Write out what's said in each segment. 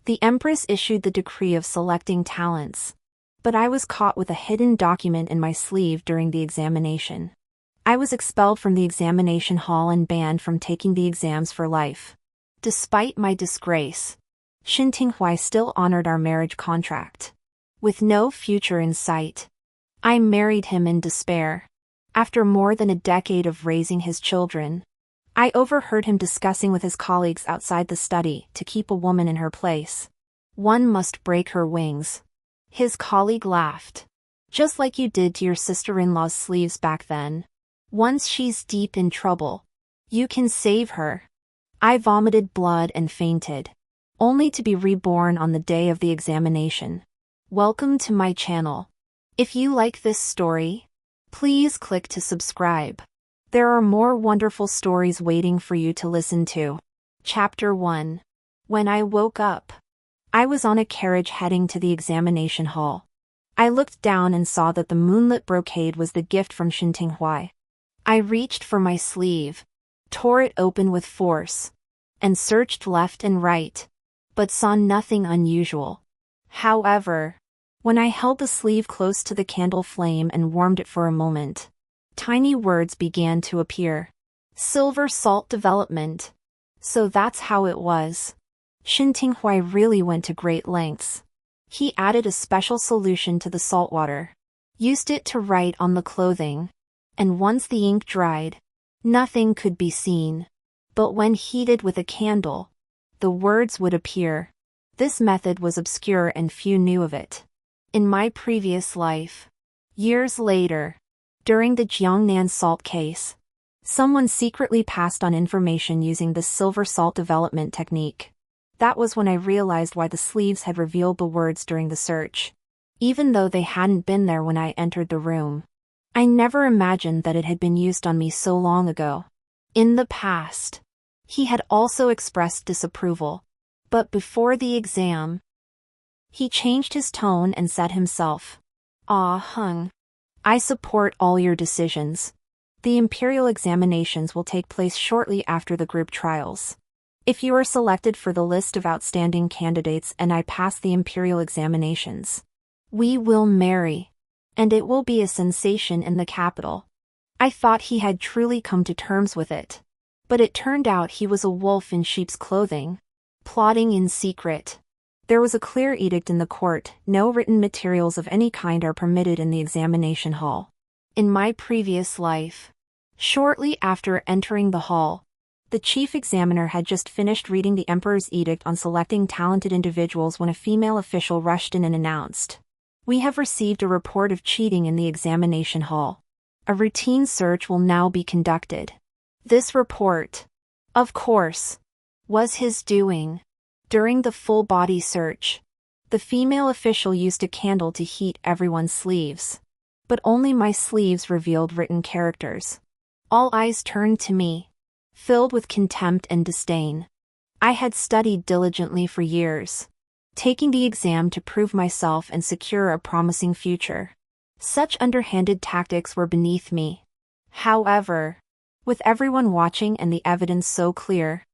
The Empress issued the decree of selecting talents. But I was caught with a hidden document in my sleeve during the examination. I was expelled from the examination hall and banned from taking the exams for life. Despite my disgrace, Shin Tinghui still honored our marriage contract. With no future in sight, I married him in despair. After more than a decade of raising his children, I overheard him discussing with his colleagues outside the study to keep a woman in her place. One must break her wings. His colleague laughed. Just like you did to your sister-in-law's sleeves back then. Once she's deep in trouble, you can save her. I vomited blood and fainted, only to be reborn on the day of the examination. Welcome to my channel. If you like this story, please click to subscribe. There are more wonderful stories waiting for you to listen to. Chapter 1. When I woke up, I was on a carriage heading to the examination hall. I looked down and saw that the moonlit brocade was the gift from Shin Tinghui. I reached for my sleeve, tore it open with force, and searched left and right, but saw nothing unusual. However, when I held the sleeve close to the candle flame and warmed it for a moment, tiny words began to appear. Silver salt development. So that's how it was. Shin Tinghui really went to great lengths. He added a special solution to the salt water, used it to write on the clothing, and once the ink dried, nothing could be seen. But when heated with a candle, the words would appear. This method was obscure and few knew of it. In my previous life, years later, during the Jiangnan salt case, someone secretly passed on information using the silver salt development technique. That was when I realized why the sleeves had revealed the words during the search. Even though they hadn't been there when I entered the room, I never imagined that it had been used on me so long ago. In the past, he had also expressed disapproval. But before the exam, he changed his tone and said himself, "Ah Hung, I support all your decisions. The imperial examinations will take place shortly after the group trials. If you are selected for the list of outstanding candidates and I pass the imperial examinations, we will marry. And it will be a sensation in the capital." I thought he had truly come to terms with it. But it turned out he was a wolf in sheep's clothing, plotting in secret. There was a clear edict in the court: no written materials of any kind are permitted in the examination hall. In my previous life, shortly after entering the hall, the chief examiner had just finished reading the emperor's edict on selecting talented individuals when a female official rushed in and announced, "We have received a report of cheating in the examination hall. A routine search will now be conducted." This report, of course, was his doing. During the full-body search, the female official used a candle to heat everyone's sleeves. But only my sleeves revealed written characters. All eyes turned to me, filled with contempt and disdain. I had studied diligently for years, taking the exam to prove myself and secure a promising future. Such underhanded tactics were beneath me. However, with everyone watching and the evidence so clear,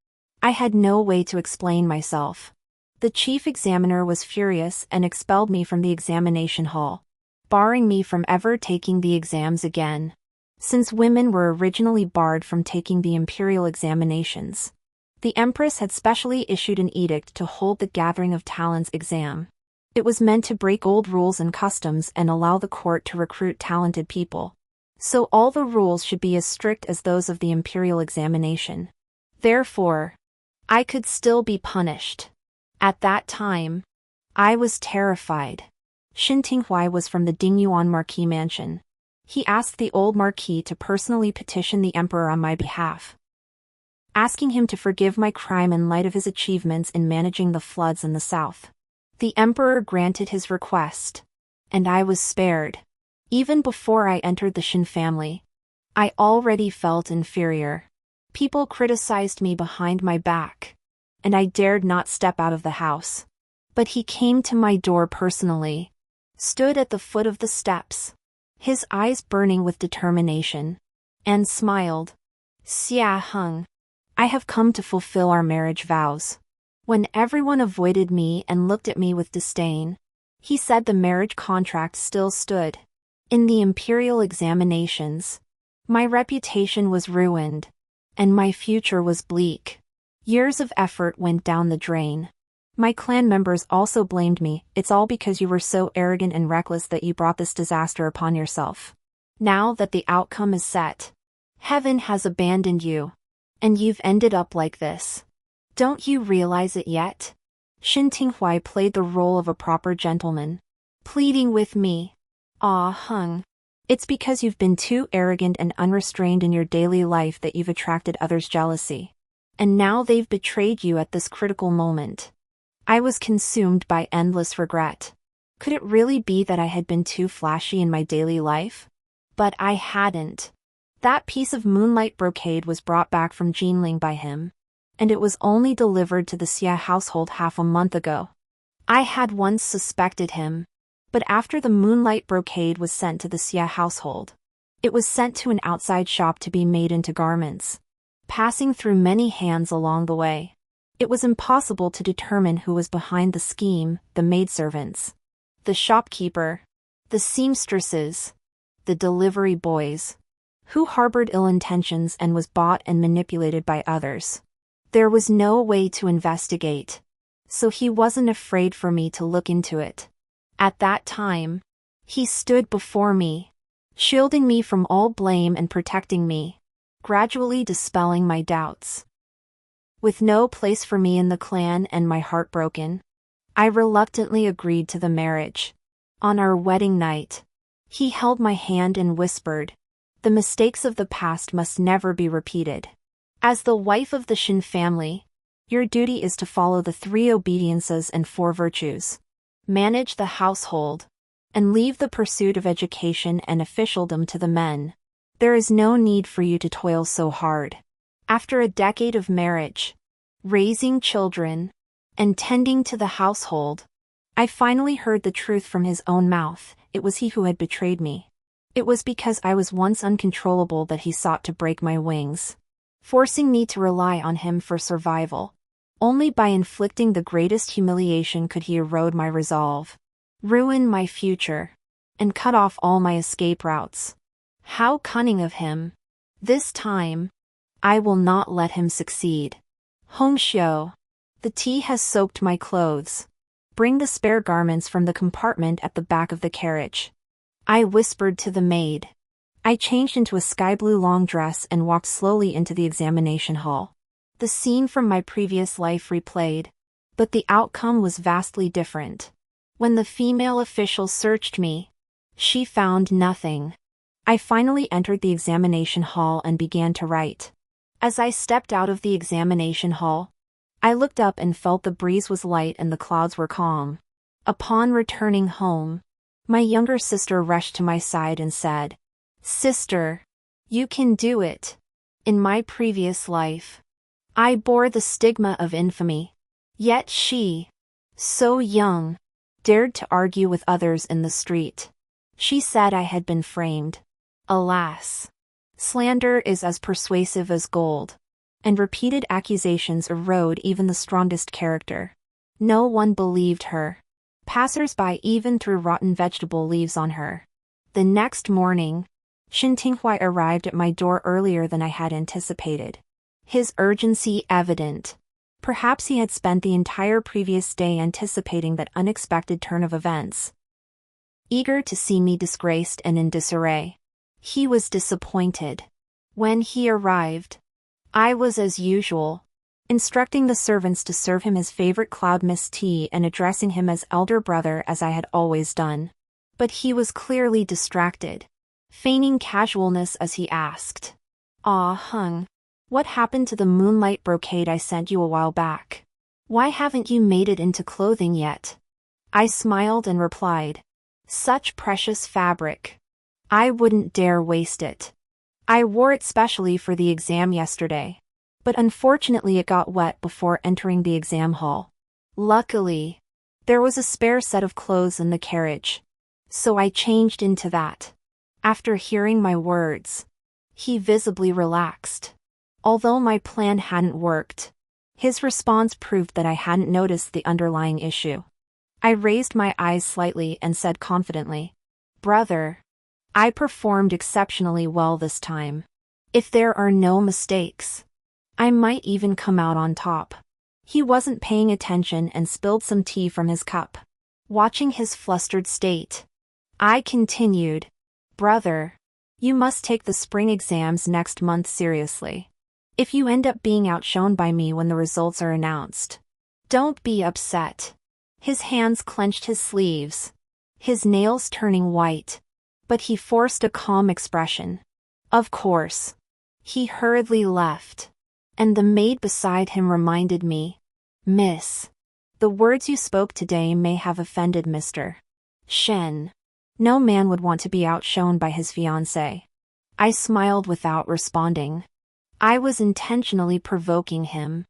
I had no way to explain myself. The chief examiner was furious and expelled me from the examination hall, barring me from ever taking the exams again. Since women were originally barred from taking the imperial examinations, the Empress had specially issued an edict to hold the Gathering of Talents exam. It was meant to break old rules and customs and allow the court to recruit talented people. So all the rules should be as strict as those of the imperial examination. Therefore, I could still be punished. At that time, I was terrified. Shin Tinghui was from the Dingyuan Marquis mansion. He asked the old Marquis to personally petition the emperor on my behalf, asking him to forgive my crime in light of his achievements in managing the floods in the south. The emperor granted his request, and I was spared. Even before I entered the Shin family, I already felt inferior. People criticized me behind my back, and I dared not step out of the house. But he came to my door personally, stood at the foot of the steps, his eyes burning with determination, and smiled. "Xia Heng, I have come to fulfill our marriage vows. When everyone avoided me and looked at me with disdain, he said the marriage contract still stood. In the imperial examinations, my reputation was ruined, and my future was bleak. Years of effort went down the drain. My clan members also blamed me. It's all because you were so arrogant and reckless that you brought this disaster upon yourself. Now that the outcome is set, heaven has abandoned you, and you've ended up like this. Don't you realize it yet? Shin Tinghuai played the role of a proper gentleman, pleading with me. Ah Hung. It's because you've been too arrogant and unrestrained in your daily life that you've attracted others' jealousy. And now they've betrayed you at this critical moment. I was consumed by endless regret. Could it really be that I had been too flashy in my daily life? But I hadn't. That piece of moonlight brocade was brought back from Jinling by him, and it was only delivered to the Xia household half a month ago. I had once suspected him, but after the moonlight brocade was sent to the Xia household, it was sent to an outside shop to be made into garments. Passing through many hands along the way, it was impossible to determine who was behind the scheme: the maidservants, the shopkeeper, the seamstresses, the delivery boys. Who harbored ill intentions and was bought and manipulated by others. There was no way to investigate, so he wasn't afraid for me to look into it. At that time, he stood before me, shielding me from all blame and protecting me, gradually dispelling my doubts. With no place for me in the clan and my heart broken, I reluctantly agreed to the marriage. On our wedding night, he held my hand and whispered, "The mistakes of the past must never be repeated. As the wife of the Shin family, your duty is to follow the 3 obediences and 4 virtues. Manage the household, and leave the pursuit of education and officialdom to the men. There is no need for you to toil so hard." After a decade of marriage, raising children, and tending to the household, I finally heard the truth from his own mouth. It was he who had betrayed me. It was because I was once uncontrollable that he sought to break my wings, forcing me to rely on him for survival. Only by inflicting the greatest humiliation could he erode my resolve, ruin my future, and cut off all my escape routes. How cunning of him! This time, I will not let him succeed. Hong Xiu, the tea has soaked my clothes. Bring the spare garments from the compartment at the back of the carriage. I whispered to the maid. I changed into a sky blue long dress and walked slowly into the examination hall. The scene from my previous life replayed, but the outcome was vastly different. When the female official searched me, she found nothing. I finally entered the examination hall and began to write. As I stepped out of the examination hall, I looked up and felt the breeze was light and the clouds were calm. Upon returning home, my younger sister rushed to my side and said, "Sister, you can do it. In my previous life, I bore the stigma of infamy. Yet she, so young, dared to argue with others in the street. She said I had been framed. Alas, slander is as persuasive as gold, and repeated accusations erode even the strongest character. No one believed her. Passers-by even threw rotten vegetable leaves on her." The next morning, Shin Tinghuai arrived at my door earlier than I had anticipated. His urgency evident. Perhaps he had spent the entire previous day anticipating that unexpected turn of events. Eager to see me disgraced and in disarray, he was disappointed. When he arrived, I was as usual, instructing the servants to serve him his favorite cloud mist tea and addressing him as elder brother as I had always done. But he was clearly distracted, feigning casualness as he asked, "Ah Hung, what happened to the moonlight brocade I sent you a while back? Why haven't you made it into clothing yet?" I smiled and replied, "Such precious fabric. I wouldn't dare waste it. I wore it specially for the exam yesterday, but unfortunately it got wet before entering the exam hall. Luckily, there was a spare set of clothes in the carriage, so I changed into that." After hearing my words, he visibly relaxed. Although my plan hadn't worked, His response proved that I hadn't noticed the underlying issue. I raised my eyes slightly and said confidently, "Brother, I performed exceptionally well this time. If there are no mistakes, I might even come out on top." He wasn't paying attention and spilled some tea from his cup. Watching his flustered state, I continued, "Brother, you must take the spring exams next month seriously. If you end up being outshone by me when the results are announced, don't be upset." His hands clenched his sleeves, his nails turning white, but he forced a calm expression. "Of course." He hurriedly left, and the maid beside him reminded me, "Miss, the words you spoke today may have offended Mr. Shen. No man would want to be outshone by his fiancée." I smiled without responding. I was intentionally provoking him,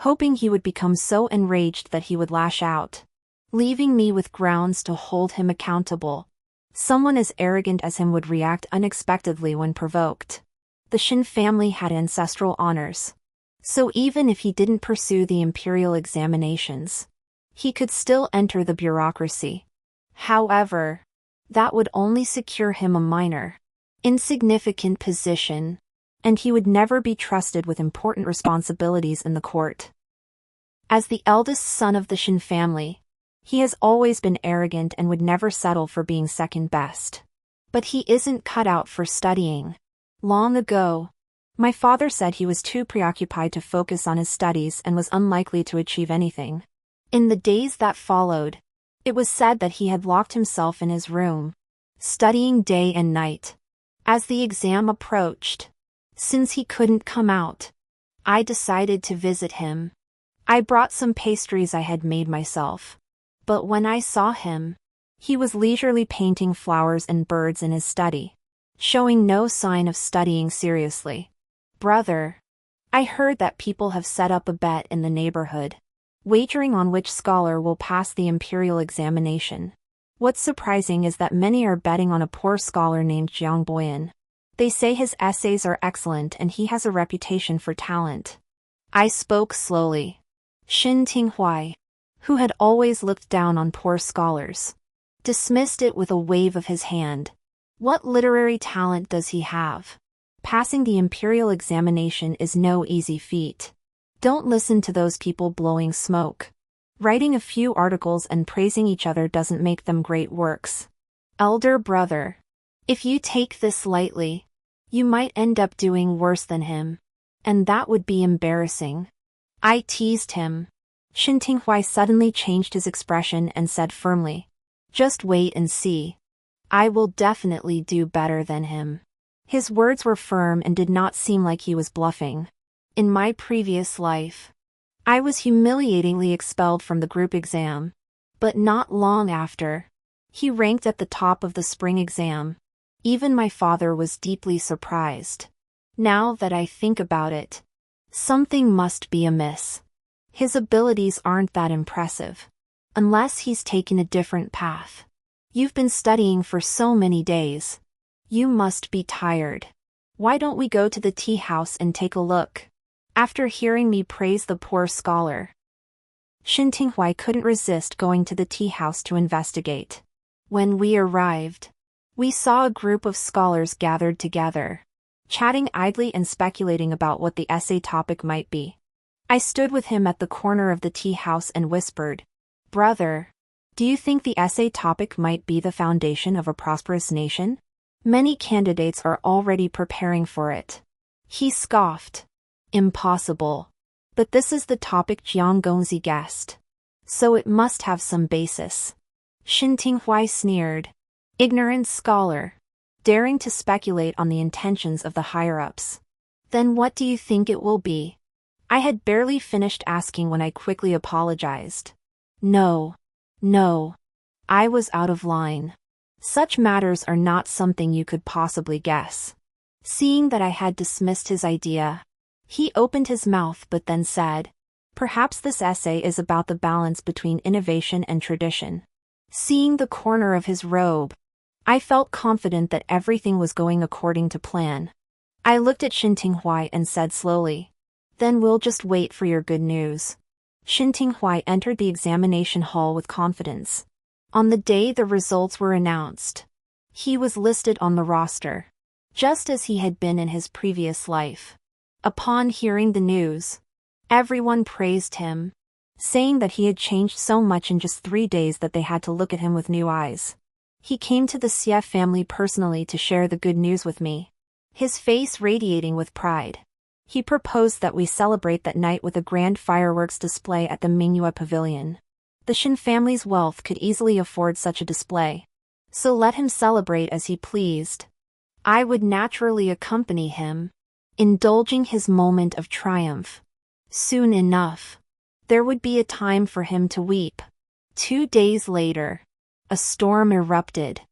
hoping he would become so enraged that he would lash out, leaving me with grounds to hold him accountable. Someone as arrogant as him would react unexpectedly when provoked. The Shin family had ancestral honors, so even if he didn't pursue the imperial examinations, he could still enter the bureaucracy. However, that would only secure him a minor, insignificant position, and he would never be trusted with important responsibilities in the court. As the eldest son of the Shin family, he has always been arrogant and would never settle for being second best. But he isn't cut out for studying. Long ago, my father said he was too preoccupied to focus on his studies and was unlikely to achieve anything. In the days that followed, it was said that he had locked himself in his room, studying day and night. As the exam approached, since he couldn't come out, I decided to visit him. I brought some pastries I had made myself. But when I saw him, he was leisurely painting flowers and birds in his study, showing no sign of studying seriously. "Brother, I heard that people have set up a bet in the neighborhood, wagering on which scholar will pass the imperial examination. What's surprising is that many are betting on a poor scholar named Shuangwen. They say his essays are excellent and he has a reputation for talent." I spoke slowly. Shin Tinghuai, who had always looked down on poor scholars, dismissed it with a wave of his hand. "What literary talent does he have? Passing the imperial examination is no easy feat. Don't listen to those people blowing smoke. Writing a few articles and praising each other doesn't make them great works. Elder brother, if you take this lightly, you might end up doing worse than him. And that would be embarrassing." I teased him. Shin Tinghuai suddenly changed his expression and said firmly, "Just wait and see. I will definitely do better than him." His words were firm and did not seem like he was bluffing. In my previous life, I was humiliatingly expelled from the group exam. But not long after, he ranked at the top of the spring exam. Even my father was deeply surprised. Now that I think about it, something must be amiss. His abilities aren't that impressive, unless he's taken a different path. You've been studying for so many days. You must be tired. Why don't we go to the tea house and take a look?" After hearing me praise the poor scholar, Shin Tinghuai couldn't resist going to the tea house to investigate. When we arrived, we saw a group of scholars gathered together, chatting idly and speculating about what the essay topic might be. I stood with him at the corner of the tea house and whispered, "Brother, do you think the essay topic might be the foundation of a prosperous nation? Many candidates are already preparing for it." He scoffed. "Impossible. But this is the topic Jiang Gongzi guessed, so it must have some basis." Shin Tinghuai sneered. "Ignorant scholar, daring to speculate on the intentions of the higher-ups. Then what do you think it will be?" I had barely finished asking when I quickly apologized. No. I was out of line. Such matters are not something you could possibly guess. Seeing that I had dismissed his idea, he opened his mouth but then said, "Perhaps this essay is about the balance between innovation and tradition." Seeing the corner of his robe, I felt confident that everything was going according to plan. I looked at Shin Tinghuai and said slowly, Then we'll just wait for your good news. Xintinghuai entered the examination hall with confidence. On the day the results were announced, he was listed on the roster, just as he had been in his previous life. Upon hearing the news, everyone praised him, saying that he had changed so much in just 3 days that they had to look at him with new eyes. He came to the Xie family personally to share the good news with me, his face radiating with pride. He proposed that we celebrate that night with a grand fireworks display at the Mingyue Pavilion. The Shin family's wealth could easily afford such a display, so let him celebrate as he pleased. I would naturally accompany him, indulging his moment of triumph. Soon enough, there would be a time for him to weep. 2 days later, a storm erupted.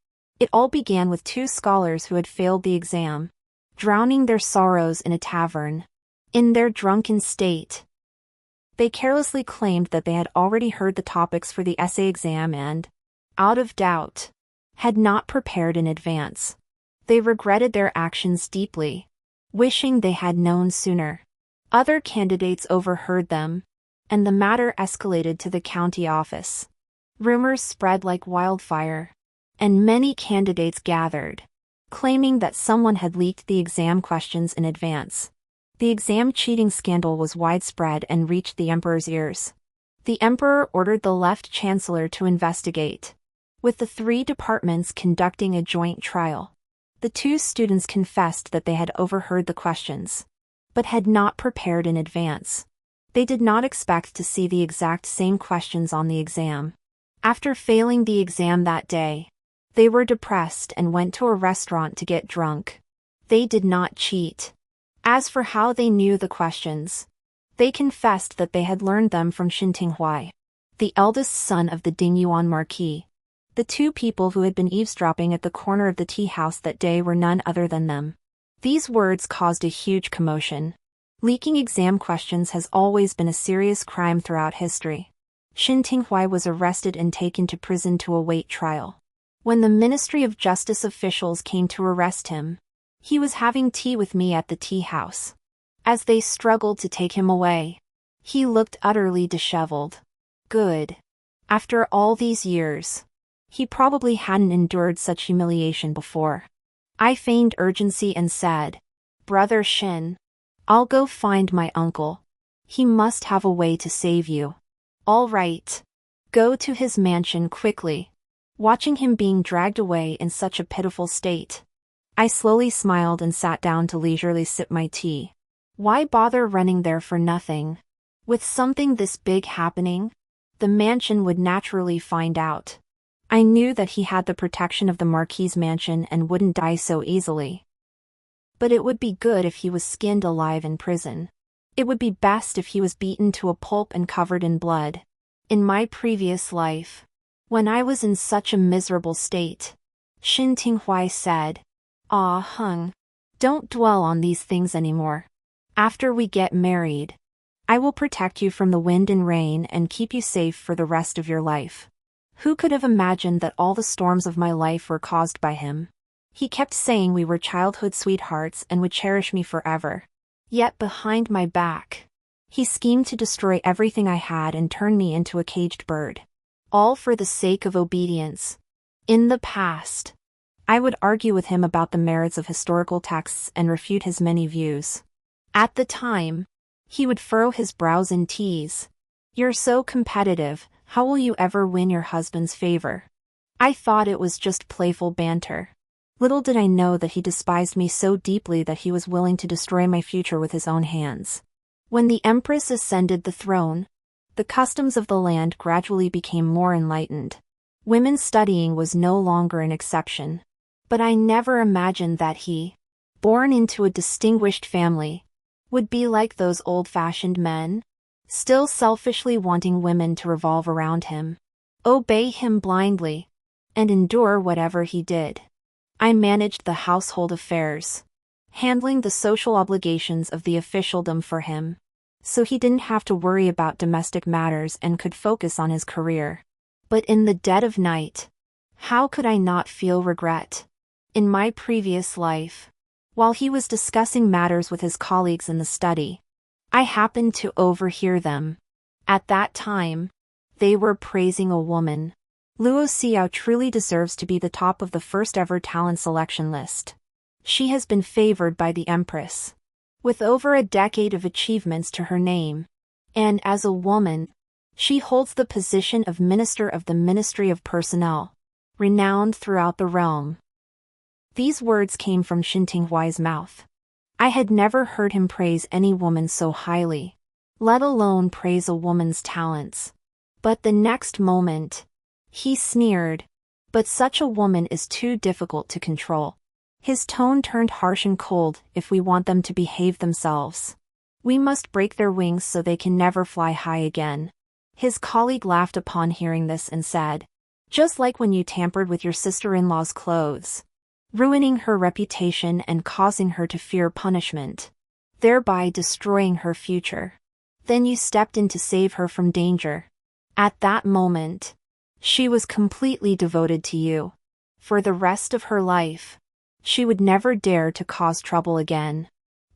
It all began with 2 scholars who had failed the exam, drowning their sorrows in a tavern. In their drunken state, they carelessly claimed that they had already heard the topics for the essay exam and, out of doubt, had not prepared in advance. They regretted their actions deeply, wishing they had known sooner. Other candidates overheard them, and the matter escalated to the county office. Rumors spread like wildfire, and many candidates gathered, claiming that someone had leaked the exam questions in advance. The exam cheating scandal was widespread and reached the emperor's ears. The emperor ordered the left chancellor to investigate, with the 3 departments conducting a joint trial. The 2 students confessed that they had overheard the questions, but had not prepared in advance. They did not expect to see the exact same questions on the exam. After failing the exam that day, they were depressed and went to a restaurant to get drunk. They did not cheat. As for how they knew the questions, they confessed that they had learned them from Xintinghuai, the eldest son of the Dingyuan Marquis. The 2 people who had been eavesdropping at the corner of the tea house that day were none other than them. These words caused a huge commotion. Leaking exam questions has always been a serious crime throughout history. Xintinghuai was arrested and taken to prison to await trial. When the Ministry of Justice officials came to arrest him, he was having tea with me at the tea house. As they struggled to take him away, he looked utterly disheveled. Good. After all these years, he probably hadn't endured such humiliation before. I feigned urgency and said, "Brother Shin, I'll go find my uncle. He must have a way to save you." "All right. Go to his mansion quickly." Watching him being dragged away in such a pitiful state, I slowly smiled and sat down to leisurely sip my tea. Why bother running there for nothing? With something this big happening, the mansion would naturally find out. I knew that he had the protection of the Marquis's mansion and wouldn't die so easily. But it would be good if he was skinned alive in prison. It would be best if he was beaten to a pulp and covered in blood. In my previous life, when I was in such a miserable state, Xintinghuai said, "Ah Hung, don't dwell on these things anymore. After we get married, I will protect you from the wind and rain and keep you safe for the rest of your life." Who could have imagined that all the storms of my life were caused by him? He kept saying we were childhood sweethearts and would cherish me forever. Yet behind my back, he schemed to destroy everything I had and turn me into a caged bird. All for the sake of obedience. In the past, I would argue with him about the merits of historical texts and refute his many views. At the time, he would furrow his brows and tease, "You're so competitive, how will you ever win your husband's favor?" I thought it was just playful banter. Little did I know that he despised me so deeply that he was willing to destroy my future with his own hands. When the Empress ascended the throne, the customs of the land gradually became more enlightened. Women studying was no longer an exception. But I never imagined that he, born into a distinguished family, would be like those old-fashioned men, still selfishly wanting women to revolve around him, obey him blindly, and endure whatever he did. I managed the household affairs, handling the social obligations of the officialdom for him, so he didn't have to worry about domestic matters and could focus on his career. But in the dead of night, how could I not feel regret? In my previous life, while he was discussing matters with his colleagues in the study, I happened to overhear them. At that time, they were praising a woman. Luo Xiao truly deserves to be the top of the first ever talent selection list. She has been favored by the Empress, with over a decade of achievements to her name. And as a woman, she holds the position of Minister of the Ministry of Personnel, renowned throughout the realm. These words came from Shen Tinghuai's mouth. I had never heard him praise any woman so highly, let alone praise a woman's talents. But the next moment, he sneered. But such a woman is too difficult to control. His tone turned harsh and cold. If we want them to behave themselves, we must break their wings so they can never fly high again. His colleague laughed upon hearing this and said, just like when you tampered with your sister-in-law's clothes, ruining her reputation and causing her to fear punishment, thereby destroying her future. Then you stepped in to save her from danger. At that moment, she was completely devoted to you. For the rest of her life, she would never dare to cause trouble again.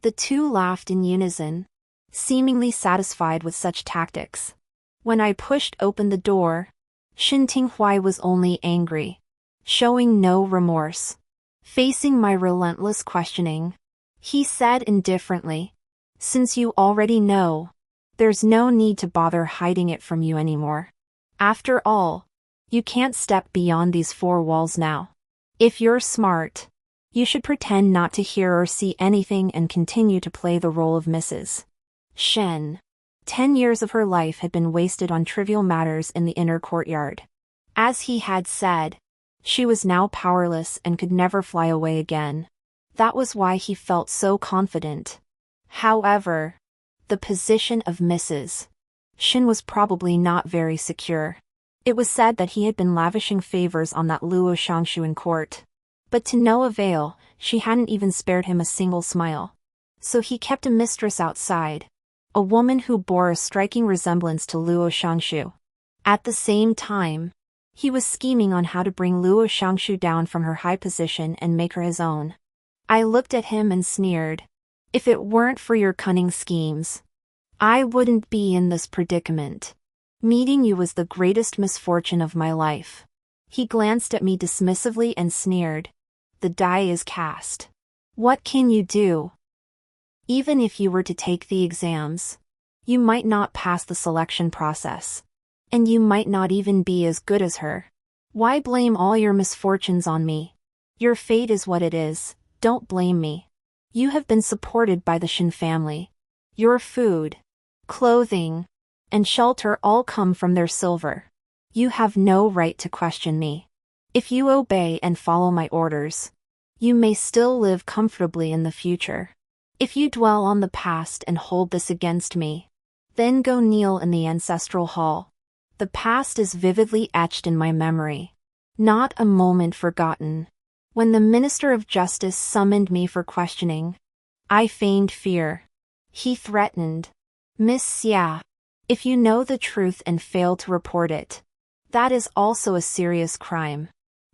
The two laughed in unison, seemingly satisfied with such tactics. When I pushed open the door, Shen Tinghuai was only angry, showing no remorse. Facing my relentless questioning, he said indifferently, since you already know, there's no need to bother hiding it from you anymore. After all, you can't step beyond these four walls now. If you're smart, you should pretend not to hear or see anything and continue to play the role of Mrs. Shen. 10 years of her life had been wasted on trivial matters in the inner courtyard. As he had said, she was now powerless and could never fly away again. That was why he felt so confident. However, the position of Mrs. Shen was probably not very secure. It was said that he had been lavishing favors on that Luo Shangshu in court. But to no avail, she hadn't even spared him a single smile. So he kept a mistress outside, a woman who bore a striking resemblance to Luo Shangshu. At the same time, he was scheming on how to bring Luo Shangshu down from her high position and make her his own. I looked at him and sneered. If it weren't for your cunning schemes, I wouldn't be in this predicament. Meeting you was the greatest misfortune of my life. He glanced at me dismissively and sneered. The die is cast. What can you do? Even if you were to take the exams, you might not pass the selection process. And you might not even be as good as her. Why blame all your misfortunes on me? Your fate is what it is, don't blame me. You have been supported by the Shen family. Your food, clothing, and shelter all come from their silver. You have no right to question me. If you obey and follow my orders, you may still live comfortably in the future. If you dwell on the past and hold this against me, then go kneel in the ancestral hall. The past is vividly etched in my memory, not a moment forgotten. When the Minister of Justice summoned me for questioning, I feigned fear. He threatened, Miss Xia, if you know the truth and fail to report it, that is also a serious crime.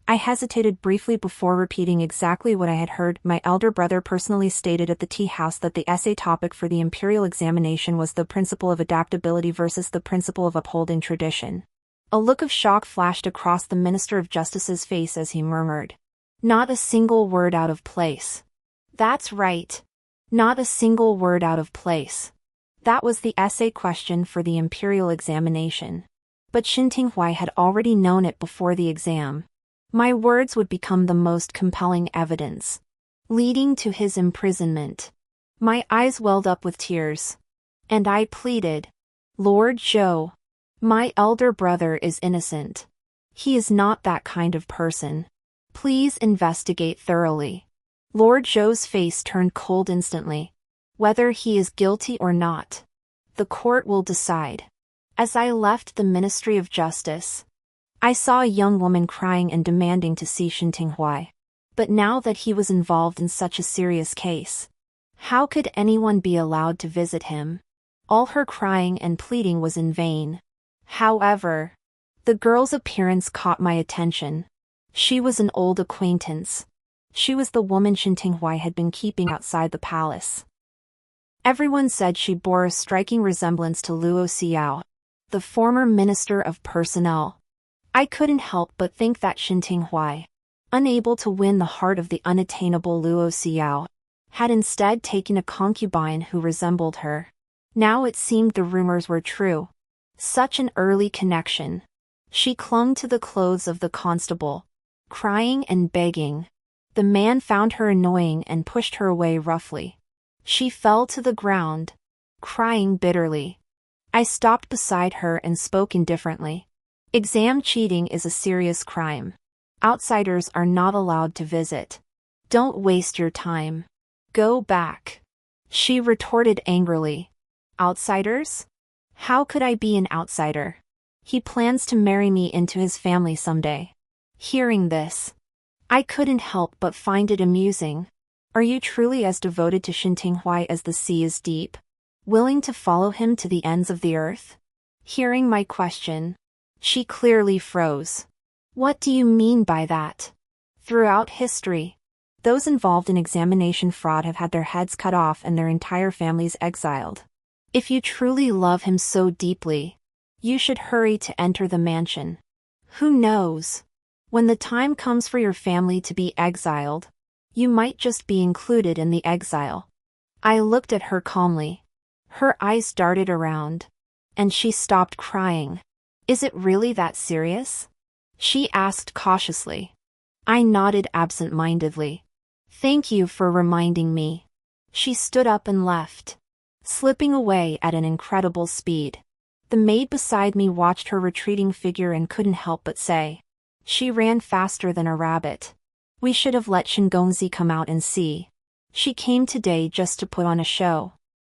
I hesitated briefly before repeating exactly what I had heard. My elder brother personally stated at the tea house that the essay topic for the imperial examination was the principle of adaptability versus the principle of upholding tradition. A look of shock flashed across the Minister of Justice's face as he murmured, not a single word out of place. That's right. Not a single word out of place. That was the essay question for the imperial examination. But Shen Tinghuai had already known it before the exam. My words would become the most compelling evidence, leading to his imprisonment. My eyes welled up with tears. And I pleaded, Lord Zhou, my elder brother is innocent. He is not that kind of person. Please investigate thoroughly. Lord Zhou's face turned cold instantly. Whether he is guilty or not, the court will decide. As I left the Ministry of Justice, I saw a young woman crying and demanding to see Shen Tinghuai. But now that he was involved in such a serious case, how could anyone be allowed to visit him? All her crying and pleading was in vain. However, the girl's appearance caught my attention. She was an old acquaintance. She was the woman Shen Tinghuai had been keeping outside the palace. Everyone said she bore a striking resemblance to Luo Xiao, the former Minister of Personnel. I couldn't help but think that Xinting Huai, unable to win the heart of the unattainable Luo Xiao, had instead taken a concubine who resembled her. Now it seemed the rumors were true. Such an early connection. She clung to the clothes of the constable, crying and begging. The man found her annoying and pushed her away roughly. She fell to the ground, crying bitterly. I stopped beside her and spoke indifferently. Exam cheating is a serious crime. Outsiders are not allowed to visit. Don't waste your time. Go back. She retorted angrily. Outsiders? How could I be an outsider? He plans to marry me into his family someday. Hearing this, I couldn't help but find it amusing. Are you truly as devoted to Xinting Huai as the sea is deep? Willing to follow him to the ends of the earth? Hearing my question, she clearly froze. What do you mean by that? Throughout history, those involved in examination fraud have had their heads cut off and their entire families exiled. If you truly love him so deeply, you should hurry to enter the mansion. Who knows? When the time comes for your family to be exiled, you might just be included in the exile. I looked at her calmly. Her eyes darted around, and she stopped crying. Is it really that serious? She asked cautiously. I nodded absent-mindedly. Thank you for reminding me. She stood up and left, slipping away at an incredible speed. The maid beside me watched her retreating figure and couldn't help but say, she ran faster than a rabbit. We should have let Shingongzi come out and see. She came today just to put on a show.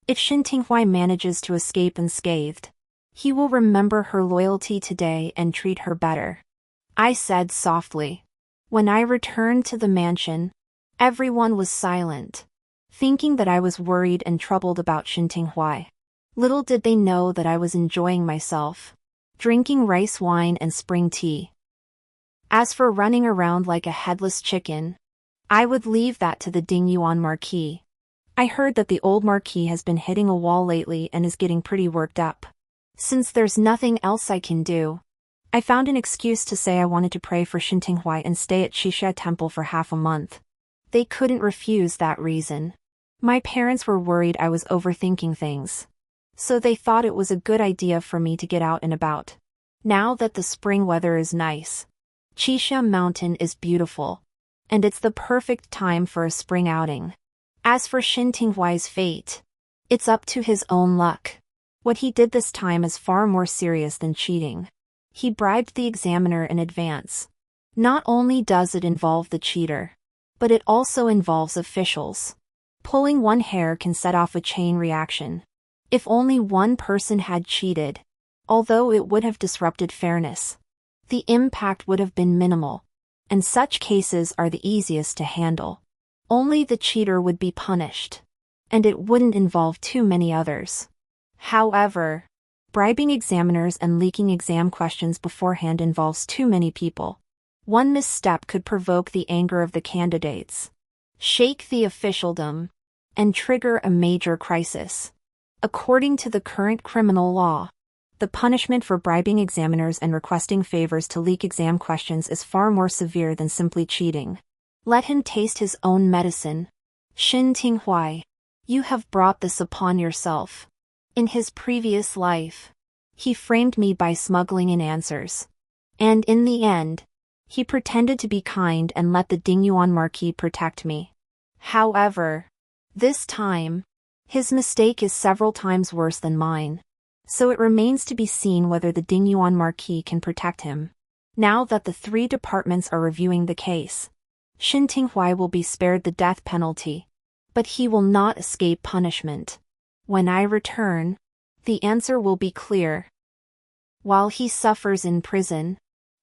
If Xinting Huai manages to escape unscathed, he will remember her loyalty today and treat her better. I said softly. When I returned to the mansion, everyone was silent, thinking that I was worried and troubled about Xinting Huai. Little did they know that I was enjoying myself, drinking rice wine and spring tea. As for running around like a headless chicken, I would leave that to the Dingyuan Marquis. I heard that the old Marquis has been hitting a wall lately and is getting pretty worked up. Since there's nothing else I can do, I found an excuse to say I wanted to pray for Xinting Huai and stay at Xixia Temple for half a month. They couldn't refuse that reason. My parents were worried I was overthinking things, so they thought it was a good idea for me to get out and about. Now that the spring weather is nice, Xixia Mountain is beautiful, and it's the perfect time for a spring outing. As for Xinting Huai's fate, it's up to his own luck. What he did this time is far more serious than cheating. He bribed the examiner in advance. Not only does it involve the cheater, but it also involves officials. Pulling one hair can set off a chain reaction. If only one person had cheated, although it would have disrupted fairness, the impact would have been minimal, and such cases are the easiest to handle. Only the cheater would be punished, and it wouldn't involve too many others. However, bribing examiners and leaking exam questions beforehand involves too many people. One misstep could provoke the anger of the candidates, shake the officialdom, and trigger a major crisis. According to the current criminal law, the punishment for bribing examiners and requesting favors to leak exam questions is far more severe than simply cheating. Let him taste his own medicine. Xinting Huai, you have brought this upon yourself. In his previous life, he framed me by smuggling in answers. And in the end, he pretended to be kind and let the Dingyuan Marquis protect me. However, this time, his mistake is several times worse than mine. So it remains to be seen whether the Dingyuan Marquis can protect him. Now that the 3 departments are reviewing the case, Xinting Huai will be spared the death penalty, but he will not escape punishment. When I return, the answer will be clear. While he suffers in prison,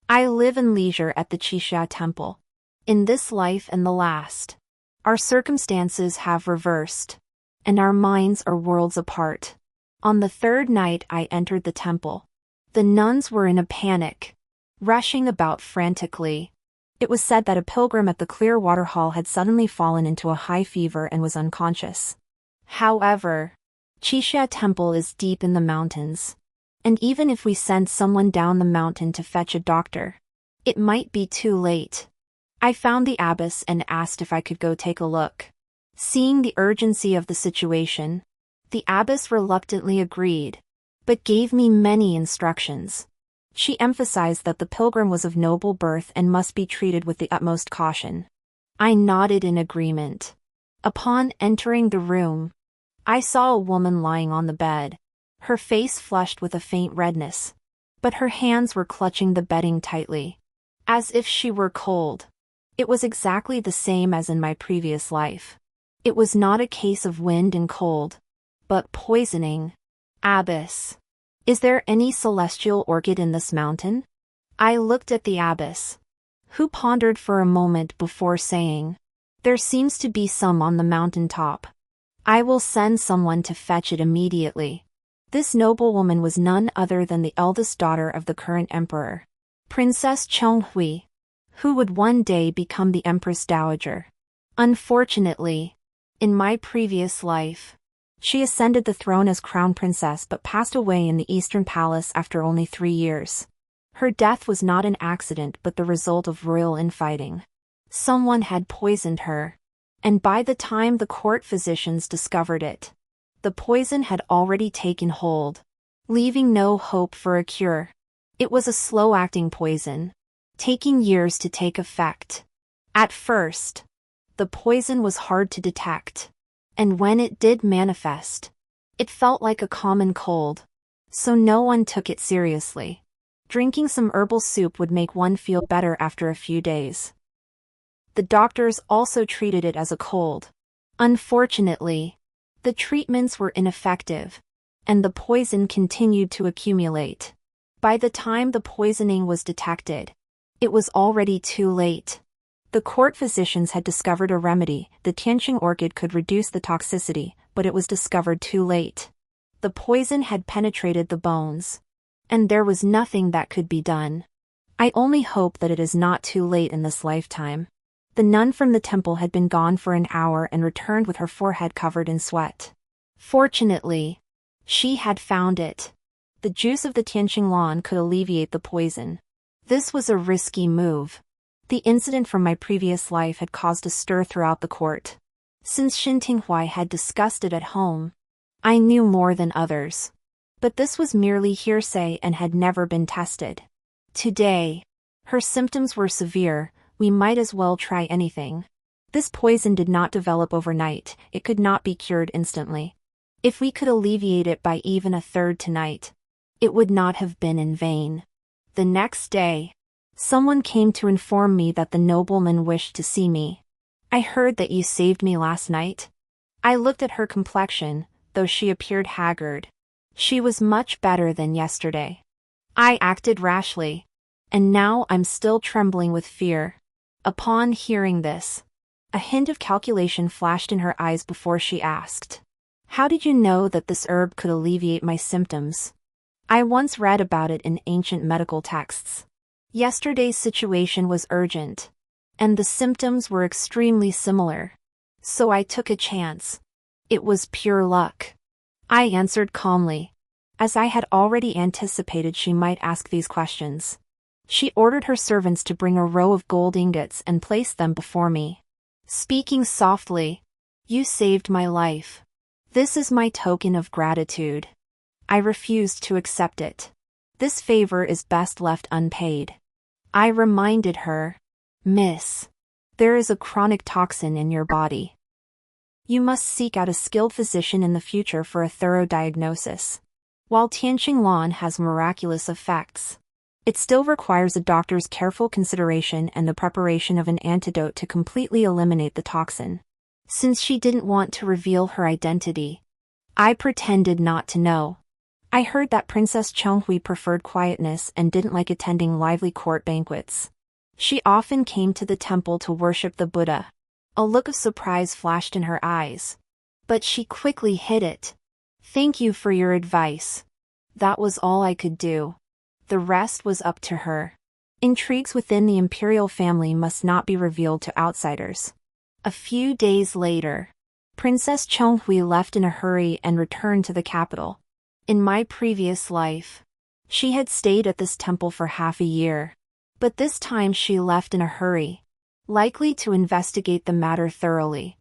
I live in leisure at the Xixia Temple. In this life and the last, our circumstances have reversed, and our minds are worlds apart. On the 3rd night I entered the temple. The nuns were in a panic, rushing about frantically. It was said that a pilgrim at the Clear Water Hall had suddenly fallen into a high fever and was unconscious. However, Qixia Temple is deep in the mountains. And even if we sent someone down the mountain to fetch a doctor, it might be too late. I found the abbess and asked if I could go take a look. Seeing the urgency of the situation, the abbess reluctantly agreed, but gave me many instructions. She emphasized that the pilgrim was of noble birth and must be treated with the utmost caution. I nodded in agreement. Upon entering the room, I saw a woman lying on the bed, her face flushed with a faint redness, but her hands were clutching the bedding tightly, as if she were cold. It was exactly the same as in my previous life. It was not a case of wind and cold, but poisoning. Abbess, is there any celestial orchid in this mountain? I looked at the abbess, who pondered for a moment before saying, there seems to be some on the mountain top. I will send someone to fetch it immediately. This noblewoman was none other than the eldest daughter of the current emperor, Princess Chonghui, who would one day become the Empress Dowager. Unfortunately, in my previous life, she ascended the throne as crown princess but passed away in the Eastern Palace after only 3 years. Her death was not an accident but the result of royal infighting. Someone had poisoned her, and by the time the court physicians discovered it, the poison had already taken hold, leaving no hope for a cure. It was a slow-acting poison, taking years to take effect. At first, the poison was hard to detect, and when it did manifest, it felt like a common cold, so no one took it seriously. Drinking some herbal soup would make one feel better after a few days. The doctors also treated it as a cold. Unfortunately, the treatments were ineffective, and the poison continued to accumulate. By the time the poisoning was detected, it was already too late. The court physicians had discovered a remedy. The Tianqing orchid could reduce the toxicity, but it was discovered too late. The poison had penetrated the bones, and there was nothing that could be done. I only hope that it is not too late in this lifetime. The nun from the temple had been gone for an hour and returned with her forehead covered in sweat. Fortunately, she had found it. The juice of the Tianqing lawn could alleviate the poison. This was a risky move. The incident from my previous life had caused a stir throughout the court. Since Xin Tinghuai had discussed it at home, I knew more than others. But this was merely hearsay and had never been tested. Today, her symptoms were severe. We might as well try anything. This poison did not develop overnight. It could not be cured instantly. If we could alleviate it by even a third tonight, it would not have been in vain. The next day, someone came to inform me that the nobleman wished to see me. I heard that you saved me last night. I looked at her complexion, though she appeared haggard. She was much better than yesterday. I acted rashly, and now I'm still trembling with fear. Upon hearing this, a hint of calculation flashed in her eyes before she asked, how did you know that this herb could alleviate my symptoms? I once read about it in ancient medical texts. Yesterday's situation was urgent, and the symptoms were extremely similar. So I took a chance. It was pure luck. I answered calmly, as I had already anticipated she might ask these questions. She ordered her servants to bring a row of gold ingots and place them before me. Speaking softly, you saved my life. This is my token of gratitude. I refused to accept it. This favor is best left unpaid. I reminded her, Miss, there is a chronic toxin in your body. You must seek out a skilled physician in the future for a thorough diagnosis. While Tianqing Lan has miraculous effects, it still requires a doctor's careful consideration and the preparation of an antidote to completely eliminate the toxin. Since she didn't want to reveal her identity, I pretended not to know. I heard that Princess Chonghui preferred quietness and didn't like attending lively court banquets. She often came to the temple to worship the Buddha. A look of surprise flashed in her eyes, but she quickly hid it. Thank you for your advice. That was all I could do. The rest was up to her. Intrigues within the imperial family must not be revealed to outsiders. A few days later, Princess Chonghui left in a hurry and returned to the capital. In my previous life, she had stayed at this temple for half a year. But this time she left in a hurry, likely to investigate the matter thoroughly.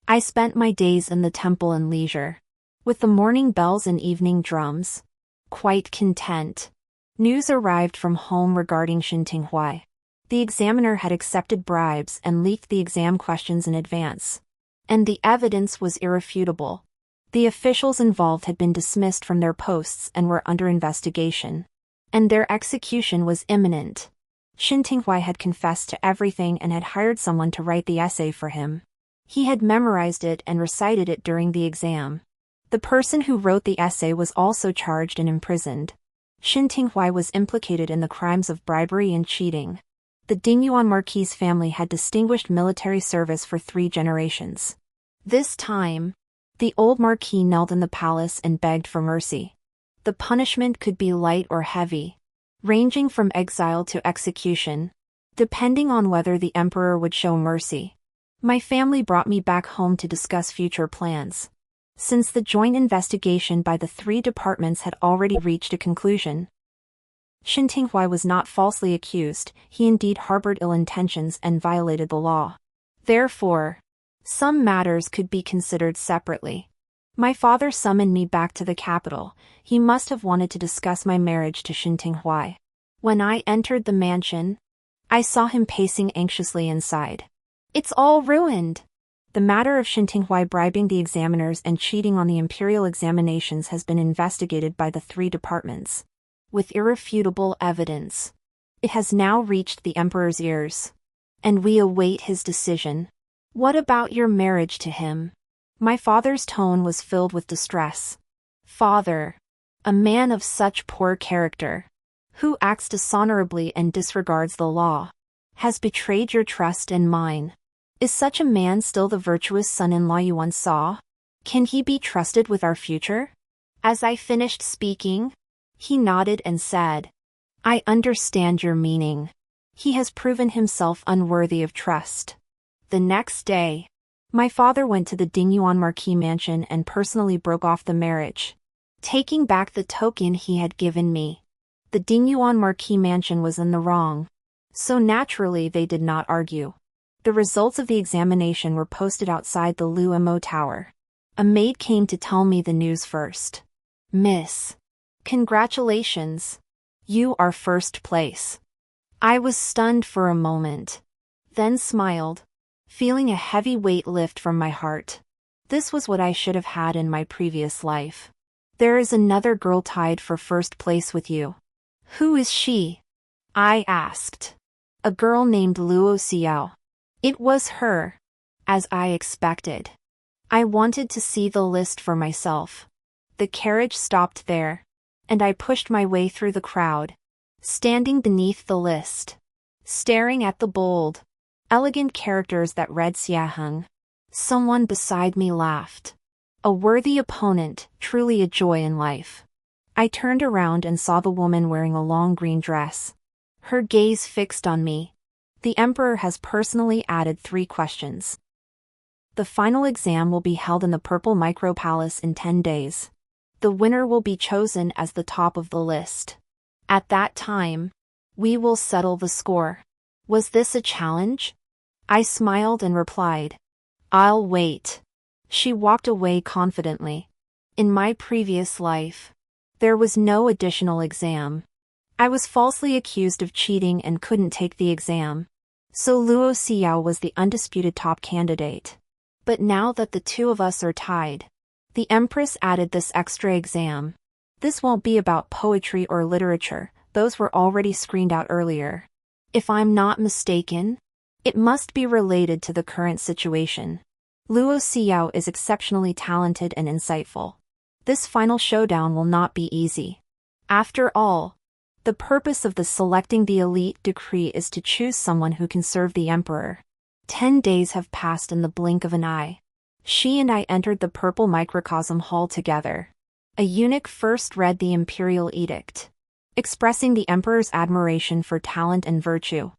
I spent my days in the temple in leisure, with the morning bells and evening drums. Quite content. News arrived from home regarding Shin Tinghui. The examiner had accepted bribes and leaked the exam questions in advance. And the evidence was irrefutable. The officials involved had been dismissed from their posts and were under investigation. And their execution was imminent. Shin Tinghui had confessed to everything and had hired someone to write the essay for him. He had memorized it and recited it during the exam. The person who wrote the essay was also charged and imprisoned. Shin Tinghui was implicated in the crimes of bribery and cheating. The Dingyuan Marquis family had distinguished military service for 3 generations. This time, the old marquis knelt in the palace and begged for mercy. The punishment could be light or heavy, ranging from exile to execution, depending on whether the emperor would show mercy. My family brought me back home to discuss future plans. Since the joint investigation by the 3 departments had already reached a conclusion, Shin Tinghui was not falsely accused, he indeed harbored ill intentions and violated the law. Therefore, some matters could be considered separately. My father summoned me back to the capital. He must have wanted to discuss my marriage to Shin Tinghui. When I entered the mansion, I saw him pacing anxiously inside. It's all ruined. The matter of Shin Tinghui bribing the examiners and cheating on the imperial examinations has been investigated by the 3 departments. With irrefutable evidence. It has now reached the emperor's ears. And we await his decision. What about your marriage to him? My father's tone was filled with distress. Father, a man of such poor character, who acts dishonorably and disregards the law, has betrayed your trust and mine. Is such a man still the virtuous son-in-law you once saw? Can he be trusted with our future? As I finished speaking, he nodded and said, I understand your meaning. He has proven himself unworthy of trust. The next day, my father went to the Dingyuan Marquis mansion and personally broke off the marriage, taking back the token he had given me. The Dingyuan Marquis mansion was in the wrong, so naturally they did not argue. The results of the examination were posted outside the Luo Tower. A maid came to tell me the news first. Miss, congratulations. You are first place. I was stunned for a moment, then smiled, feeling a heavy weight lift from my heart. This was what I should have had in my previous life. There is another girl tied for first place with you. Who is she? I asked. A girl named Luo Xiao. It was her, as I expected. I wanted to see the list for myself. The carriage stopped there, and I pushed my way through the crowd, standing beneath the list, staring at the bold, elegant characters that read Xiaheng. Someone beside me laughed. A worthy opponent, truly a joy in life. I turned around and saw the woman wearing a long green dress. Her gaze fixed on me. The emperor has personally added 3 questions. The final exam will be held in the Purple Micro Palace in 10 days. The winner will be chosen as the top of the list. At that time, we will settle the score. Was this a challenge? I smiled and replied, I'll wait. She walked away confidently. In my previous life, there was no additional exam. I was falsely accused of cheating and couldn't take the exam. So Luo Xiao was the undisputed top candidate. But now that the 2 of us are tied, the Empress added this extra exam. This won't be about poetry or literature, those were already screened out earlier. If I'm not mistaken, it must be related to the current situation. Luo Xiao is exceptionally talented and insightful. This final showdown will not be easy. After all, the purpose of the selecting the elite decree is to choose someone who can serve the emperor. 10 days have passed in the blink of an eye. She and I entered the Purple Microcosm Hall together. A eunuch first read the imperial edict, expressing the emperor's admiration for talent and virtue.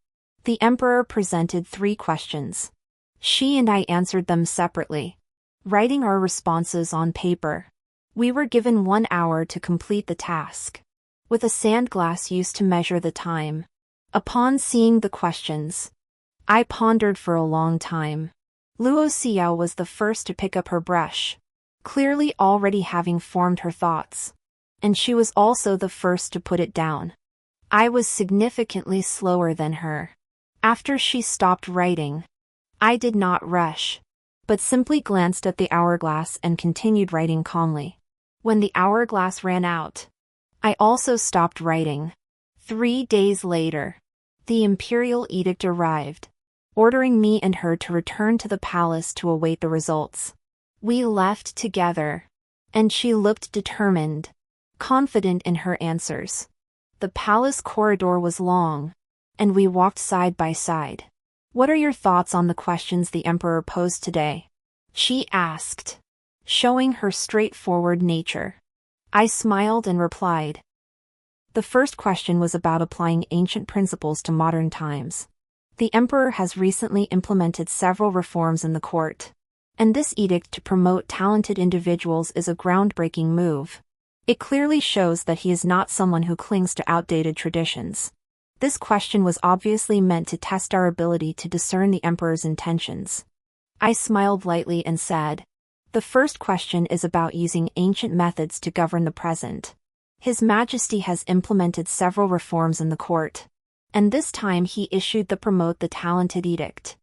The emperor presented 3 questions. She and I answered them separately. writing our responses on paper. We were given 1 hour to complete the task, with a sandglass used to measure the time. Upon seeing the questions, I pondered for a long time. Luo Xiao was the first to pick up her brush, clearly already having formed her thoughts. And she was also the first to put it down. I was significantly slower than her. After she stopped writing, I did not rush, but simply glanced at the hourglass and continued writing calmly. When the hourglass ran out, I also stopped writing. 3 days later, the imperial edict arrived, ordering me and her to return to the palace to await the results. We left together, and she looked determined, confident in her answers. The palace corridor was long, and we walked side by side. "What are your thoughts on the questions the emperor posed today?" she asked, showing her straightforward nature. I smiled and replied. The first question was about applying ancient principles to modern times. The emperor has recently implemented several reforms in the court, and this edict to promote talented individuals is a groundbreaking move. It clearly shows that he is not someone who clings to outdated traditions. This question was obviously meant to test our ability to discern the emperor's intentions. I smiled lightly and said, "The first question is about using ancient methods to govern the present. His Majesty has implemented several reforms in the court, and this time he issued the Promote the Talented Edict,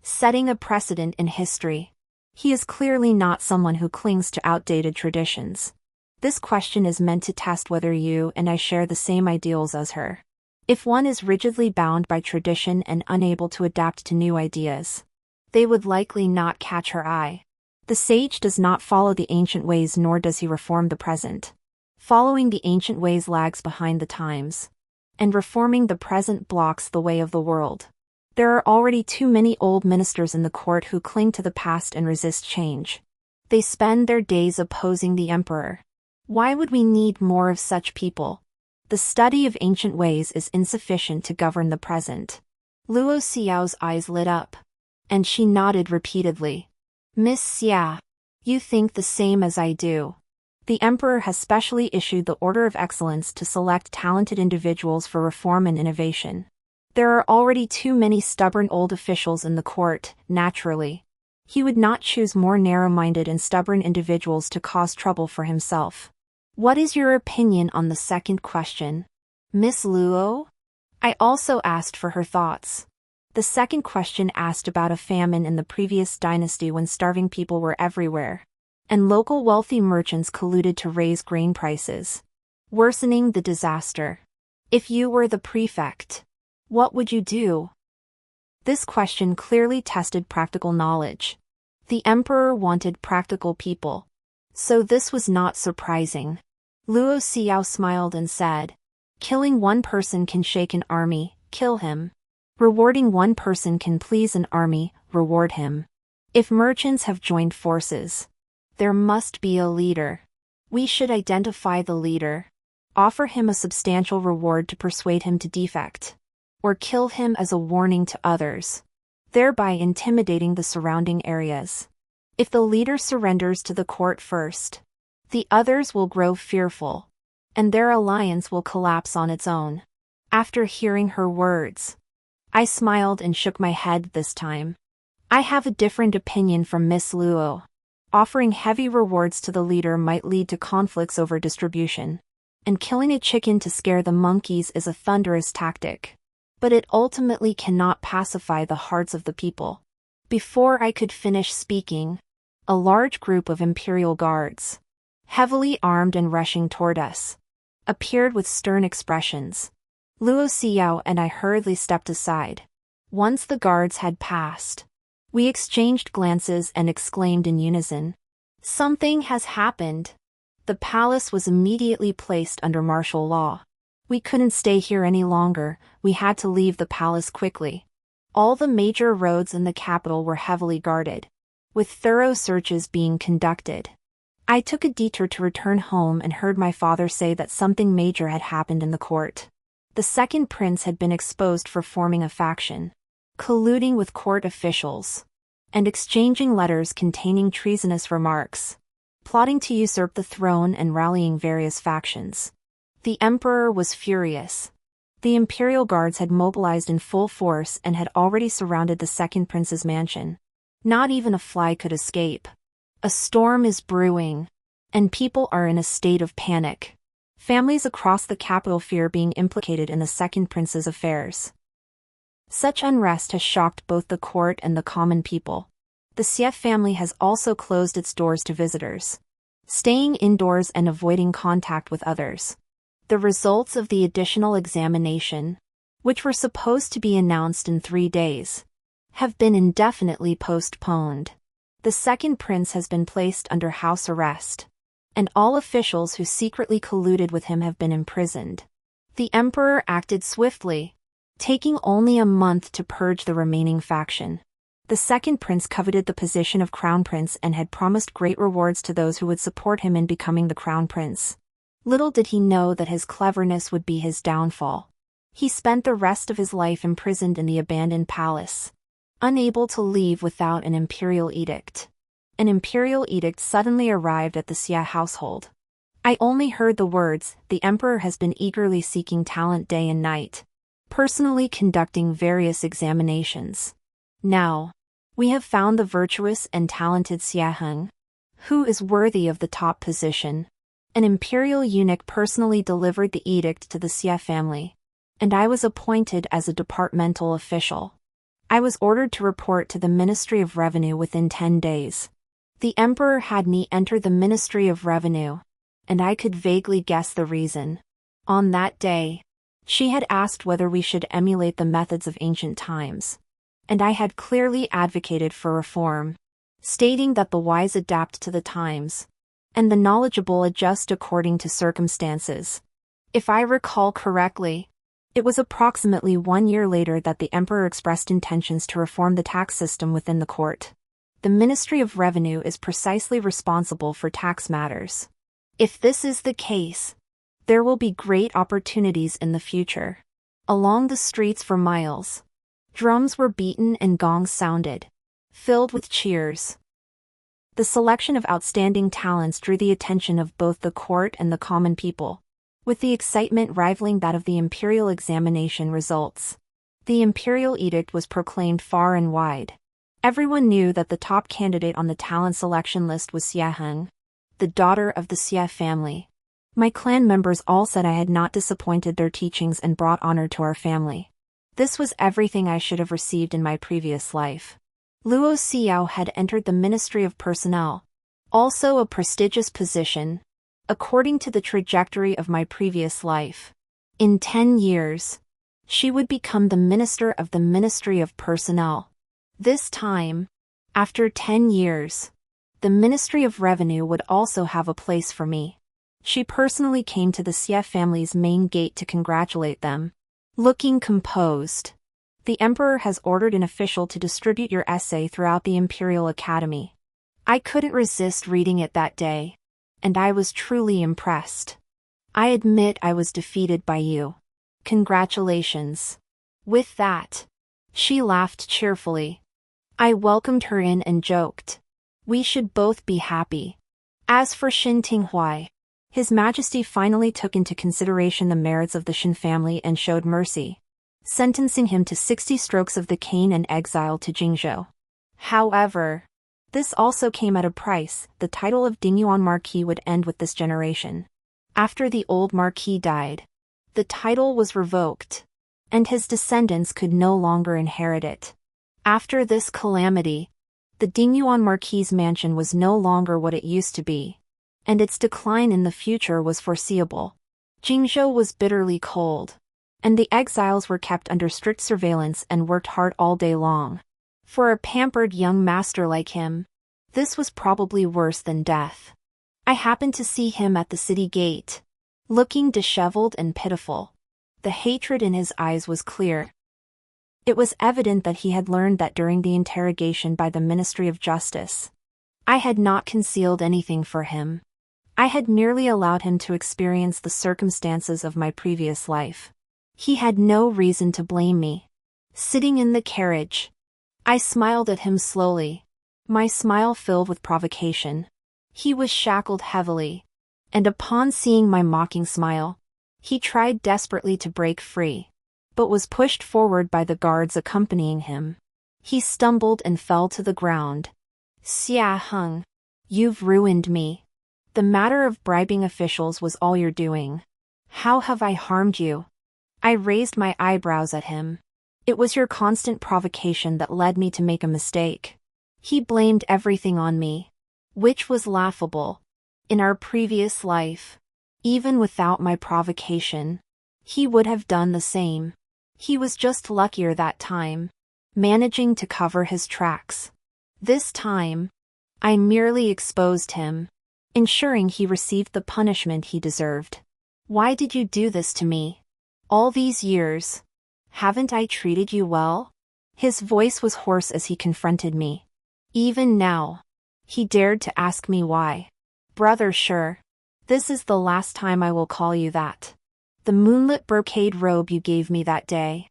setting a precedent in history. He is clearly not someone who clings to outdated traditions. This question is meant to test whether you and I share the same ideals as her. If one is rigidly bound by tradition and unable to adapt to new ideas, they would likely not catch her eye. The sage does not follow the ancient ways, nor does he reform the present. Following the ancient ways lags behind the times, and reforming the present blocks the way of the world. There are already too many old ministers in the court who cling to the past and resist change. They spend their days opposing the emperor. Why would we need more of such people? The study of ancient ways is insufficient to govern the present." Luo Xiao's eyes lit up, and she nodded repeatedly. "Miss Xia, you think the same as I do. The emperor has specially issued the Order of Excellence to select talented individuals for reform and innovation. There are already too many stubborn old officials in the court, naturally. He would not choose more narrow-minded and stubborn individuals to cause trouble for himself. What is your opinion on the second question, Miss Luo?" I also asked for her thoughts. The second question asked about a famine in the previous dynasty when starving people were everywhere, and local wealthy merchants colluded to raise grain prices, worsening the disaster. If you were the prefect, what would you do? This question clearly tested practical knowledge. The emperor wanted practical people, so this was not surprising. Luo Xiao smiled and said, "Killing one person can shake an army, kill him. Rewarding one person can please an army, reward him. If merchants have joined forces, there must be a leader. We should identify the leader, offer him a substantial reward to persuade him to defect, or kill him as a warning to others, thereby intimidating the surrounding areas. If the leader surrenders to the court first, the others will grow fearful, and their alliance will collapse on its own." After hearing her words, I smiled and shook my head this time. I have a different opinion from Miss Luo. Offering heavy rewards to the leader might lead to conflicts over distribution, and killing a chicken to scare the monkeys is a thunderous tactic. But it ultimately cannot pacify the hearts of the people. Before I could finish speaking, a large group of imperial guards, heavily armed and rushing toward us, appeared with stern expressions. Luo Xiao and I hurriedly stepped aside. Once the guards had passed, we exchanged glances and exclaimed in unison, "Something has happened." The palace was immediately placed under martial law. We couldn't stay here any longer, we had to leave the palace quickly. All the major roads in the capital were heavily guarded, with thorough searches being conducted. I took a detour to return home and heard my father say that something major had happened in the court. The second prince had been exposed for forming a faction, colluding with court officials. and exchanging letters containing treasonous remarks, plotting to usurp the throne and rallying various factions. The emperor was furious. The imperial guards had mobilized in full force and had already surrounded the second prince's mansion. Not even a fly could escape. A storm is brewing, and people are in a state of panic. Families across the capital fear being implicated in the second prince's affairs. Such unrest has shocked both the court and the common people. The Xie family has also closed its doors to visitors, staying indoors and avoiding contact with others. The results of the additional examination, which were supposed to be announced in 3 days, have been indefinitely postponed. The second prince has been placed under house arrest, and all officials who secretly colluded with him have been imprisoned. The emperor acted swiftly, taking only a month to purge the remaining faction. The second prince coveted the position of crown prince and had promised great rewards to those who would support him in becoming the crown prince. Little did he know that his cleverness would be his downfall. He spent the rest of his life imprisoned in the abandoned palace, unable to leave without an imperial edict. An imperial edict suddenly arrived at the Xie household. I only heard the words, "The emperor has been eagerly seeking talent day and night, personally conducting various examinations. Now, we have found the virtuous and talented Xie Heng, who is worthy of the top position." An imperial eunuch personally delivered the edict to the Xie family, and I was appointed as a departmental official. I was ordered to report to the Ministry of Revenue within 10 days. The emperor had me enter the Ministry of Revenue, and I could vaguely guess the reason. On that day, she had asked whether we should emulate the methods of ancient times, and I had clearly advocated for reform, stating that the wise adapt to the times, and the knowledgeable adjust according to circumstances. If I recall correctly, it was approximately 1 year later that the emperor expressed intentions to reform the tax system within the court. The Ministry of Revenue is precisely responsible for tax matters. If this is the case, there will be great opportunities in the future. Along the streets for miles, drums were beaten and gongs sounded, filled with cheers. The selection of outstanding talents drew the attention of both the court and the common people, with the excitement rivaling that of the imperial examination results. The imperial edict was proclaimed far and wide. Everyone knew that the top candidate on the talent selection list was Xie Heng, the daughter of the Xie family. My clan members all said I had not disappointed their teachings and brought honor to our family. This was everything I should have received in my previous life. Luo Xiao had entered the Ministry of Personnel, also a prestigious position, according to the trajectory of my previous life. In 10 years, she would become the Minister of the Ministry of Personnel. This time, after 10 years, the Ministry of Revenue would also have a place for me. She personally came to the Xie family's main gate to congratulate them. Looking composed, the emperor has ordered an official to distribute your essay throughout the Imperial Academy. I couldn't resist reading it that day, and I was truly impressed. I admit I was defeated by you. Congratulations. With that, she laughed cheerfully. I welcomed her in and joked, "We should both be happy." As for Xin Tinghuai, His Majesty finally took into consideration the merits of the Shin family and showed mercy, sentencing him to 60 strokes of the cane and exile to Jingzhou. However, this also came at a price. The title of Dingyuan Marquis would end with this generation. After the old marquis died, the title was revoked, and his descendants could no longer inherit it. After this calamity, the Dingyuan Marquis' mansion was no longer what it used to be, and its decline in the future was foreseeable. Jingzhou was bitterly cold, and the exiles were kept under strict surveillance and worked hard all day long. For a pampered young master like him, this was probably worse than death. I happened to see him at the city gate, looking disheveled and pitiful. The hatred in his eyes was clear. It was evident that he had learned that during the interrogation by the Ministry of Justice, I had not concealed anything for him. I had merely allowed him to experience the circumstances of my previous life. He had no reason to blame me. Sitting in the carriage, I smiled at him slowly, my smile filled with provocation. He was shackled heavily, and upon seeing my mocking smile, he tried desperately to break free, but was pushed forward by the guards accompanying him. He stumbled and fell to the ground. Xia Heng, you've ruined me. The matter of bribing officials was all you're doing. How have I harmed you? I raised my eyebrows at him. It was your constant provocation that led me to make a mistake. He blamed everything on me, which was laughable. In our previous life, even without my provocation, he would have done the same. He was just luckier that time, managing to cover his tracks. This time, I merely exposed him, ensuring he received the punishment he deserved. Why did you do this to me? All these years, haven't I treated you well? His voice was hoarse as he confronted me. Even now, he dared to ask me why. Brother, sure. This is the last time I will call you that. The moonlit brocade robe you gave me that day.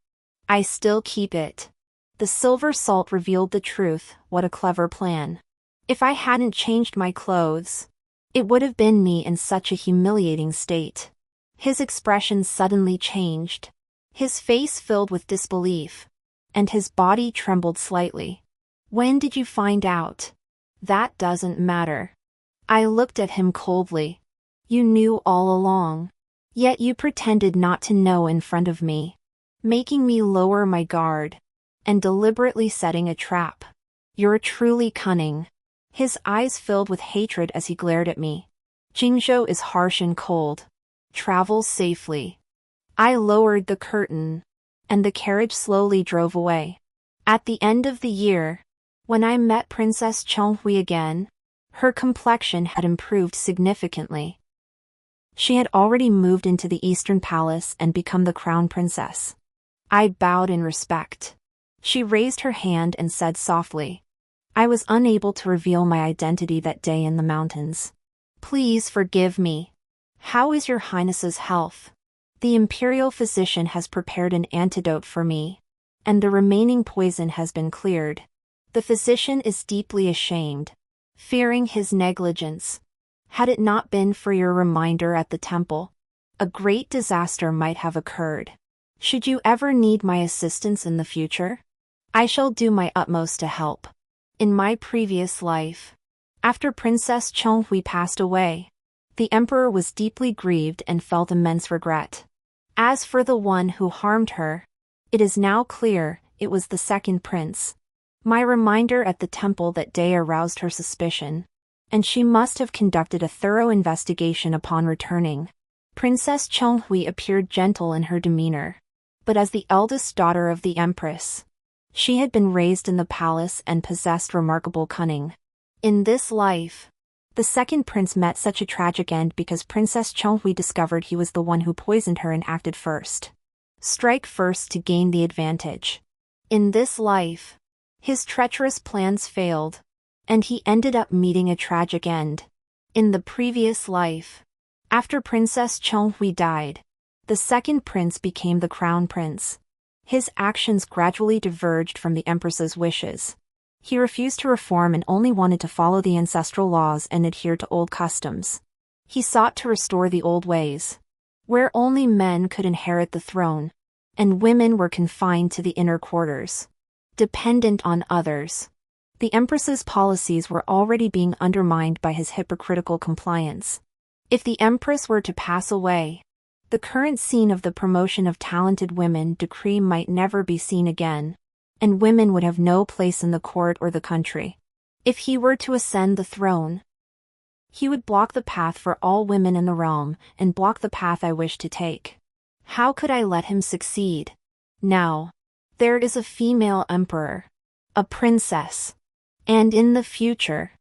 I still keep it. The silver salt revealed the truth. What a clever plan. If I hadn't changed my clothes, it would have been me in such a humiliating state. His expression suddenly changed. His face filled with disbelief, and his body trembled slightly. When did you find out? That doesn't matter. I looked at him coldly. You knew all along. Yet you pretended not to know in front of me, making me lower my guard, and deliberately setting a trap. You're truly cunning. His eyes filled with hatred as he glared at me. Jingzhou is harsh and cold. Travel safely. I lowered the curtain, and the carriage slowly drove away. At the end of the year, when I met Princess Chonghui again, her complexion had improved significantly. She had already moved into the Eastern Palace and become the crown princess. I bowed in respect. She raised her hand and said softly, I was unable to reveal my identity that day in the mountains. Please forgive me. How is your highness's health? The imperial physician has prepared an antidote for me, and the remaining poison has been cleared. The physician is deeply ashamed, fearing his negligence. Had it not been for your reminder at the temple, a great disaster might have occurred. Should you ever need my assistance in the future, I shall do my utmost to help. In my previous life, after Princess Chonghui passed away, the emperor was deeply grieved and felt immense regret. As for the one who harmed her, it is now clear it was the second prince. My reminder at the temple that day aroused her suspicion, and she must have conducted a thorough investigation upon returning. Princess Chonghui appeared gentle in her demeanor, but as the eldest daughter of the empress, she had been raised in the palace and possessed remarkable cunning. In this life, the second prince met such a tragic end because Princess Chonghui discovered he was the one who poisoned her and acted first. Strike first to gain the advantage. In this life, his treacherous plans failed, and he ended up meeting a tragic end. In the previous life, after Princess Chonghui died, the second prince became the crown prince. His actions gradually diverged from the empress's wishes. He refused to reform and only wanted to follow the ancestral laws and adhere to old customs. He sought to restore the old ways, where only men could inherit the throne, and women were confined to the inner quarters, dependent on others. The empress's policies were already being undermined by his hypocritical compliance. If the empress were to pass away, the current scene of the promotion of talented women decree might never be seen again, and women would have no place in the court or the country. If he were to ascend the throne, he would block the path for all women in the realm and block the path I wish to take. How could I let him succeed? Now, there is a female emperor, a princess, and in the future,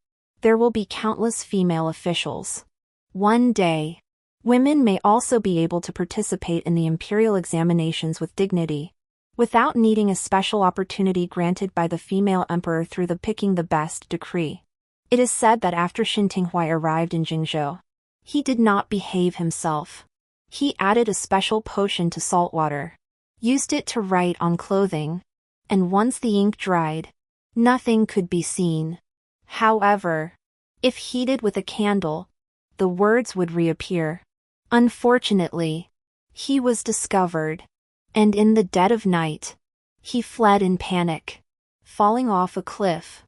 there will be countless female officials. One day, women may also be able to participate in the imperial examinations with dignity, without needing a special opportunity granted by the female emperor through the picking the best decree. It is said that after Xintinghuai arrived in Jingzhou, he did not behave himself. He added a special potion to salt water, used it to write on clothing, and once the ink dried, Nothing could be seen. However, if heated with a candle, the words would reappear. Unfortunately, he was discovered, and in the dead of night, he fled in panic, falling off a cliff.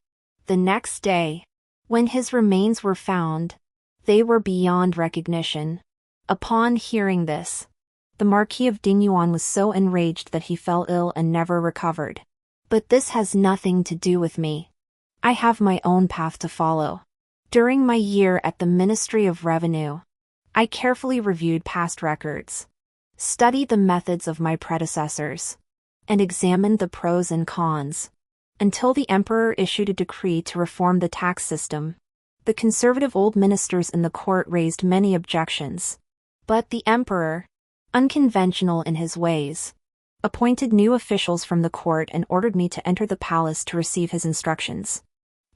The next day, when his remains were found, they were beyond recognition. Upon hearing this, the Marquis of Dinyuan was so enraged that he fell ill and never recovered. But this has nothing to do with me. I have my own path to follow. During my year at the Ministry of Revenue, I carefully reviewed past records, studied the methods of my predecessors, and examined the pros and cons, until the emperor issued a decree to reform the tax system. The conservative old ministers in the court raised many objections, but the emperor, unconventional in his ways, appointed new officials from the court and ordered me to enter the palace to receive his instructions.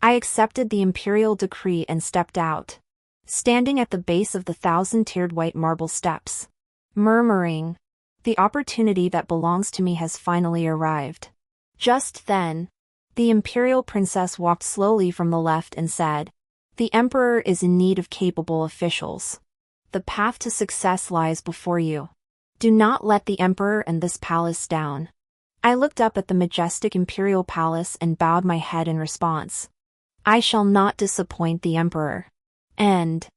I accepted the imperial decree and stepped out, standing at the base of the 1,000-tiered white marble steps, murmuring, "The opportunity that belongs to me has finally arrived." Just then, the imperial princess walked slowly from the left and said, "The emperor is in need of capable officials. The path to success lies before you. Do not let the emperor and this palace down." I looked up at the majestic imperial palace and bowed my head in response. I shall not disappoint the emperor. End.